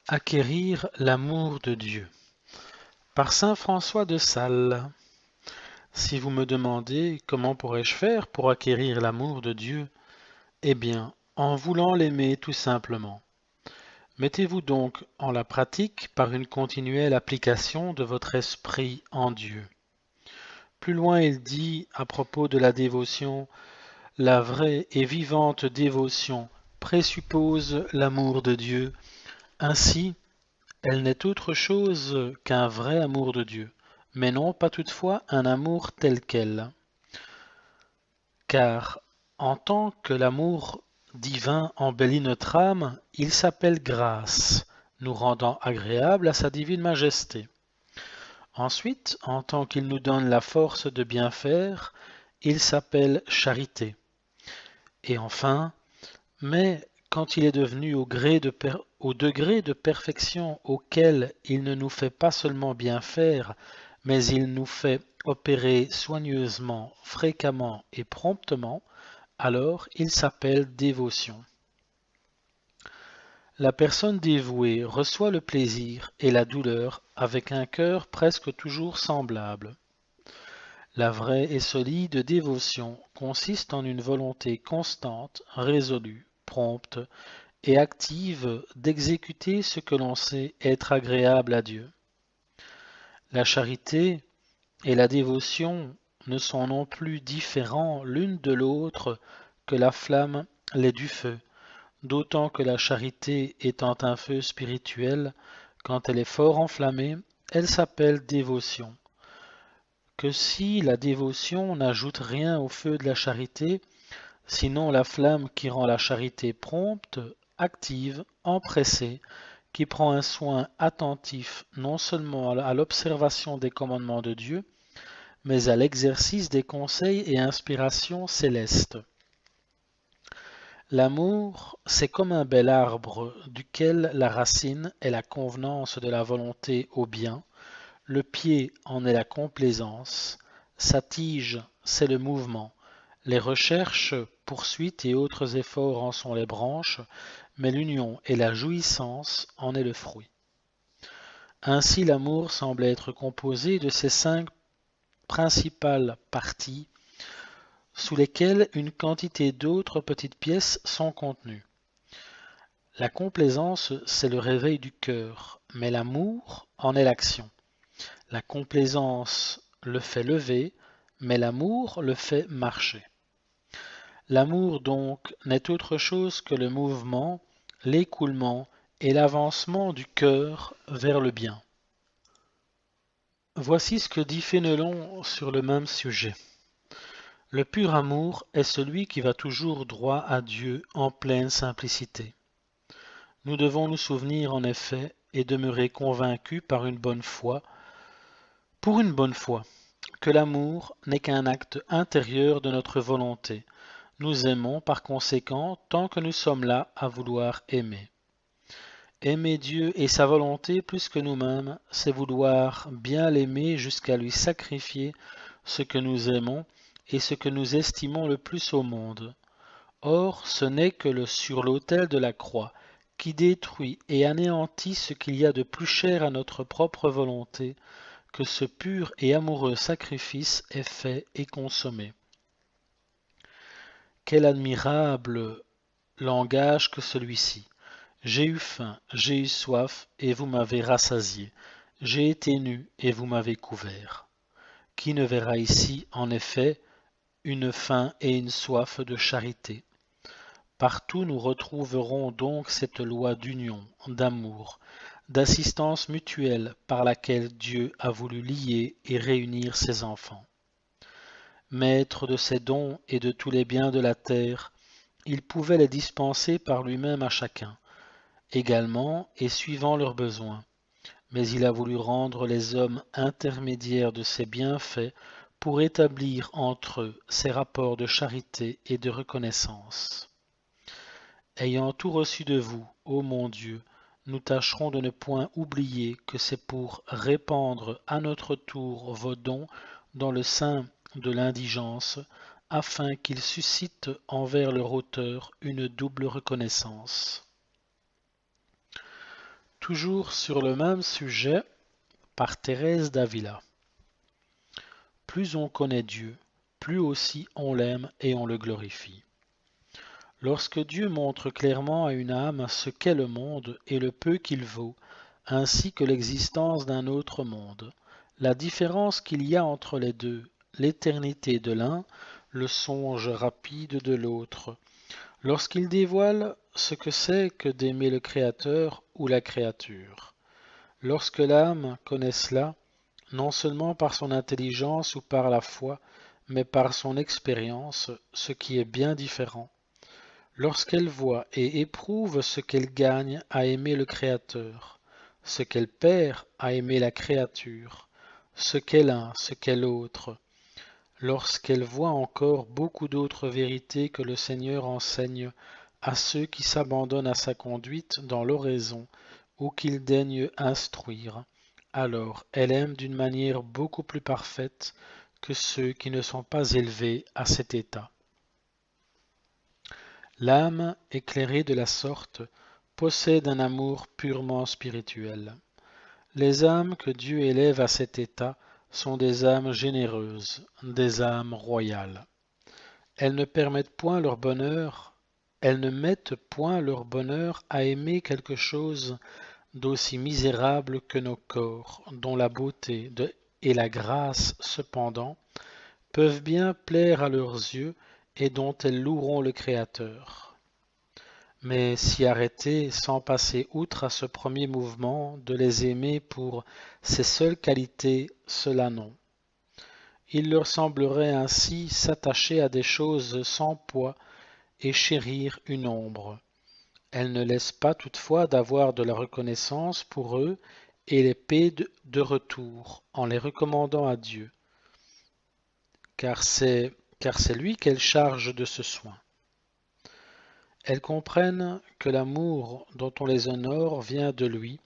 Acquérir l'amour de Dieu. Par saint François de Sales. Si vous me demandez comment pourrais-je faire pour acquérir l'amour de Dieu, eh bien, en voulant l'aimer tout simplement. Mettez-vous donc en la pratique par une continuelle application de votre esprit en Dieu. Plus loin, il dit à propos de la dévotion, la vraie et vivante dévotion présuppose l'amour de Dieu. Ainsi, elle n'est autre chose qu'un vrai amour de Dieu, mais non pas toutefois un amour tel quel. Car, en tant que l'amour divin embellit notre âme, il s'appelle grâce, nous rendant agréable à sa divine majesté. Ensuite, en tant qu'il nous donne la force de bien faire, il s'appelle charité. Et enfin, mais quand il est devenu au degré de perfection auquel il ne nous fait pas seulement bien faire, mais il nous fait opérer soigneusement, fréquemment et promptement, alors il s'appelle dévotion. La personne dévouée reçoit le plaisir et la douleur avec un cœur presque toujours semblable. La vraie et solide dévotion consiste en une volonté constante, résolue, prompte et active d'exécuter ce que l'on sait être agréable à Dieu. La charité et la dévotion ne sont non plus différents l'une de l'autre que la flamme l'est du feu, d'autant que la charité étant un feu spirituel, quand elle est fort enflammée, elle s'appelle dévotion. Que si la dévotion n'ajoute rien au feu de la charité, sinon la flamme qui rend la charité prompte, active, empressée, qui prend un soin attentif non seulement à l'observation des commandements de Dieu, mais à l'exercice des conseils et inspirations célestes. L'amour, c'est comme un bel arbre duquel la racine est la convenance de la volonté au bien, le pied en est la complaisance, sa tige, c'est le mouvement, les recherches, poursuites et autres efforts en sont les branches, mais l'union et la jouissance en est le fruit. Ainsi l'amour semble être composé de ces 5 principales parties sous lesquelles une quantité d'autres petites pièces sont contenues. La complaisance, c'est le réveil du cœur, mais l'amour en est l'action. La complaisance le fait lever, mais l'amour le fait marcher. L'amour donc n'est autre chose que le mouvement, l'écoulement et l'avancement du cœur vers le bien. Voici ce que dit Fénelon sur le même sujet. Le pur amour est celui qui va toujours droit à Dieu en pleine simplicité. Nous devons nous souvenir en effet et demeurer convaincus par une bonne foi, pour une bonne foi, que l'amour n'est qu'un acte intérieur de notre volonté. Nous aimons par conséquent tant que nous sommes là à vouloir aimer. Aimer Dieu et sa volonté plus que nous-mêmes, c'est vouloir bien l'aimer jusqu'à lui sacrifier ce que nous aimons et ce que nous estimons le plus au monde. Or, ce n'est que sur l'autel de la croix, qui détruit et anéantit ce qu'il y a de plus cher à notre propre volonté, que ce pur et amoureux sacrifice est fait et consommé. Quel admirable langage que celui-ci! J'ai eu faim, j'ai eu soif, et vous m'avez rassasié. J'ai été nu, et vous m'avez couvert. Qui ne verra ici, en effet, une faim et une soif de charité? Partout nous retrouverons donc cette loi d'union, d'amour, d'assistance mutuelle par laquelle Dieu a voulu lier et réunir ses enfants. Maître de ses dons et de tous les biens de la terre, il pouvait les dispenser par lui-même à chacun, également et suivant leurs besoins. Mais il a voulu rendre les hommes intermédiaires de ses bienfaits pour établir entre eux ces rapports de charité et de reconnaissance. Ayant tout reçu de vous, ô mon Dieu, nous tâcherons de ne point oublier que c'est pour répandre à notre tour vos dons dans le sein de l'indigence, afin qu'ils suscitent envers leur auteur une double reconnaissance. Toujours sur le même sujet, par Thérèse d'Avila. Plus on connaît Dieu, plus aussi on l'aime et on le glorifie. Lorsque Dieu montre clairement à une âme ce qu'est le monde et le peu qu'il vaut, ainsi que l'existence d'un autre monde, la différence qu'il y a entre les deux, l'éternité de l'un, le songe rapide de l'autre, lorsqu'il dévoile ce que c'est que d'aimer le Créateur ou la créature, lorsque l'âme connaît cela, non seulement par son intelligence ou par la foi, mais par son expérience, ce qui est bien différent. Lorsqu'elle voit et éprouve ce qu'elle gagne à aimer le Créateur, ce qu'elle perd à aimer la créature, ce qu'est l'un, ce qu'est l'autre, lorsqu'elle voit encore beaucoup d'autres vérités que le Seigneur enseigne à ceux qui s'abandonnent à sa conduite dans l'oraison ou qu'il daigne instruire, alors elle aime d'une manière beaucoup plus parfaite que ceux qui ne sont pas élevés à cet état. L'âme, éclairée de la sorte, possède un amour purement spirituel. Les âmes que Dieu élève à cet état sont des âmes généreuses, des âmes royales. Elles ne permettent point leur bonheur, elles ne mettent point leur bonheur à aimer quelque chose d'aussi misérable que nos corps, dont la beauté et la grâce, cependant, peuvent bien plaire à leurs yeux et dont elles loueront le Créateur. Mais s'y arrêter sans passer outre à ce premier mouvement de les aimer pour ces seules qualités, cela non. Il leur semblerait ainsi s'attacher à des choses sans poids et chérir une ombre. Elles ne laissent pas toutefois d'avoir de la reconnaissance pour eux et les paient de retour en les recommandant à Dieu, car c'est lui qu'elles chargent de ce soin. Elles comprennent que l'amour dont on les honore vient de lui,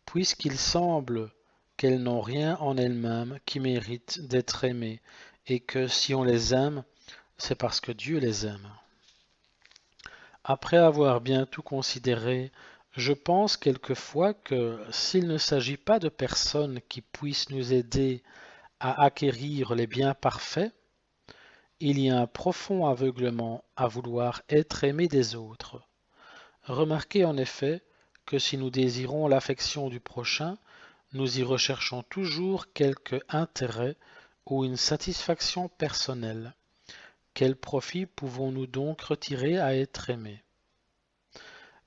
puisqu'il semble qu'elles n'ont rien en elles-mêmes qui mérite d'être aimées, et que si on les aime, c'est parce que Dieu les aime. Après avoir bien tout considéré, je pense quelquefois que s'il ne s'agit pas de personnes qui puissent nous aider à acquérir les biens parfaits, il y a un profond aveuglement à vouloir être aimé des autres. Remarquez en effet que si nous désirons l'affection du prochain, nous y recherchons toujours quelque intérêt ou une satisfaction personnelle. Quel profit pouvons-nous donc retirer à être aimés?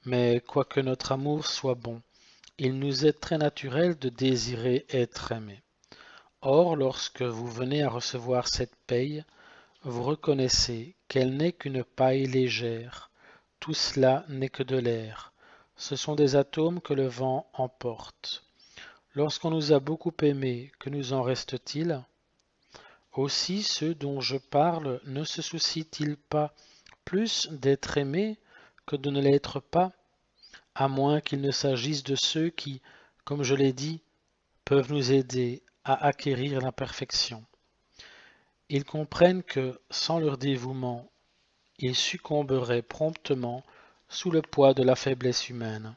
Mais quoique notre amour soit bon, il nous est très naturel de désirer être aimé. Or, lorsque vous venez à recevoir cette paye, vous reconnaissez qu'elle n'est qu'une paille légère. Tout cela n'est que de l'air. Ce sont des atomes que le vent emporte. Lorsqu'on nous a beaucoup aimés, que nous en reste-t-il? Aussi ceux dont je parle ne se soucient-ils pas plus d'être aimés que de ne l'être pas, à moins qu'il ne s'agisse de ceux qui, comme je l'ai dit, peuvent nous aider à acquérir la perfection. Ils comprennent que, sans leur dévouement, ils succomberaient promptement sous le poids de la faiblesse humaine.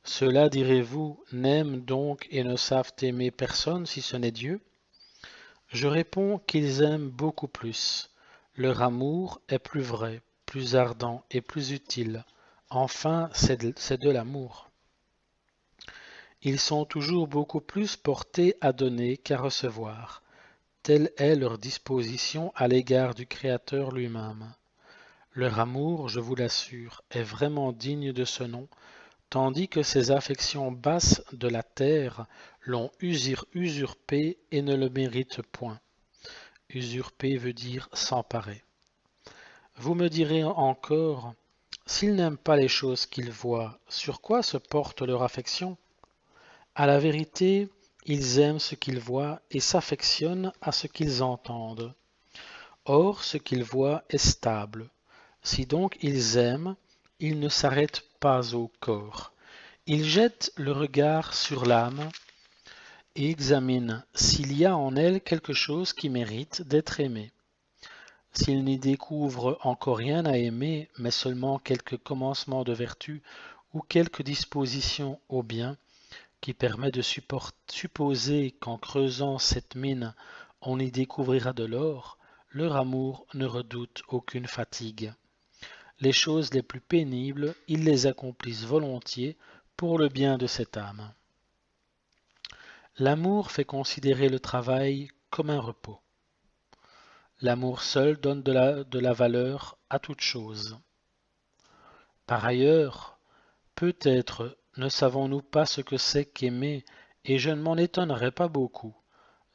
Ceux-là, direz-vous, n'aiment donc et ne savent aimer personne si ce n'est Dieu? Je réponds qu'ils aiment beaucoup plus. Leur amour est plus vrai, plus ardent et plus utile. Enfin, c'est de l'amour. Ils sont toujours beaucoup plus portés à donner qu'à recevoir. Telle est leur disposition à l'égard du Créateur lui-même. Leur amour, je vous l'assure, est vraiment digne de ce nom, tandis que ces affections basses de la terre l'ont usurpé et ne le méritent point. Usurper veut dire s'emparer. Vous me direz encore, s'ils n'aiment pas les choses qu'ils voient, sur quoi se porte leur affection? À la vérité, ils aiment ce qu'ils voient et s'affectionnent à ce qu'ils entendent. Or, ce qu'ils voient est stable. Si donc ils aiment, ils ne s'arrêtent pas au corps. Ils jettent le regard sur l'âme et examinent s'il y a en elle quelque chose qui mérite d'être aimé. S'ils n'y découvrent encore rien à aimer, mais seulement quelques commencements de vertu ou quelque disposition au bien qui permet de supposer qu'en creusant cette mine on y découvrira de l'or, leur amour ne redoute aucune fatigue. Les choses les plus pénibles, ils les accomplissent volontiers pour le bien de cette âme. L'amour fait considérer le travail comme un repos. L'amour seul donne de la valeur à toute chose. Par ailleurs, peut-être ne savons-nous pas ce que c'est qu'aimer, et je ne m'en étonnerais pas beaucoup.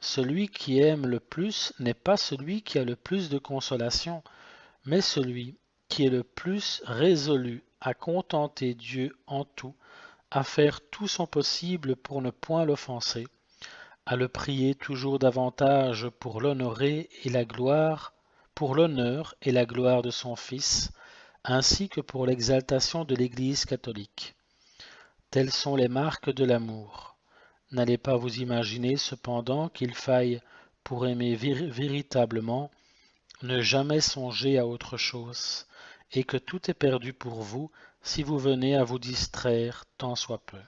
Celui qui aime le plus n'est pas celui qui a le plus de consolation, mais celui qui est le plus résolu à contenter Dieu en tout, à faire tout son possible pour ne point l'offenser, à le prier toujours davantage pour l'honorer et la gloire, pour l'honneur et la gloire de son Fils, ainsi que pour l'exaltation de l'Église catholique. Telles sont les marques de l'amour. N'allez pas vous imaginer cependant qu'il faille, pour aimer véritablement, ne jamais songer à autre chose, et que tout est perdu pour vous si vous venez à vous distraire tant soit peu.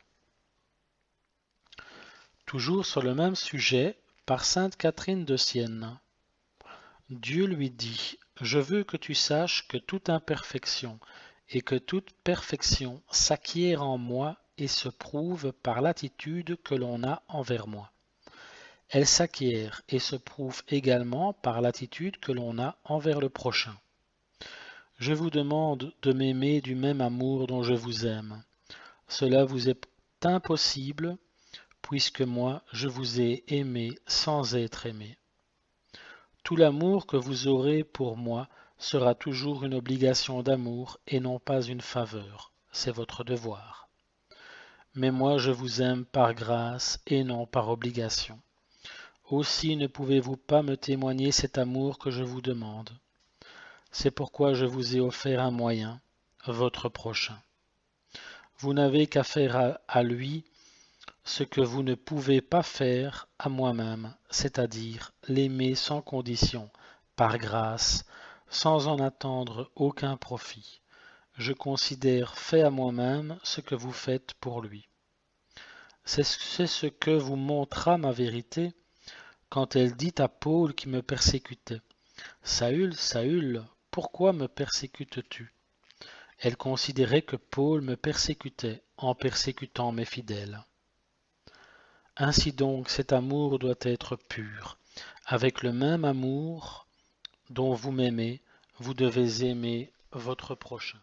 Toujours sur le même sujet, par sainte Catherine de Sienne. Dieu lui dit, je veux que tu saches que toute imperfection et que toute perfection s'acquiert en moi et se prouve par l'attitude que l'on a envers moi. Elle s'acquiert et se prouve également par l'attitude que l'on a envers le prochain. Je vous demande de m'aimer du même amour dont je vous aime. Cela vous est impossible, puisque moi je vous ai aimé sans être aimé. Tout l'amour que vous aurez pour moi sera toujours une obligation d'amour et non pas une faveur, c'est votre devoir. Mais moi je vous aime par grâce et non par obligation. Aussi ne pouvez-vous pas me témoigner cet amour que je vous demande. C'est pourquoi je vous ai offert un moyen, votre prochain. Vous n'avez qu'à faire à lui ce que vous ne pouvez pas faire à moi-même, c'est-à-dire l'aimer sans condition, par grâce, sans en attendre aucun profit. Je considère fait à moi-même ce que vous faites pour lui. C'est ce que vous montra ma vérité quand elle dit à Paul qui me persécutait, « Saül, Saül, pourquoi me persécutes-tu » Elle considérait que Paul me persécutait en persécutant mes fidèles. Ainsi donc cet amour doit être pur. Avec le même amour dont vous m'aimez, vous devez aimer votre prochain.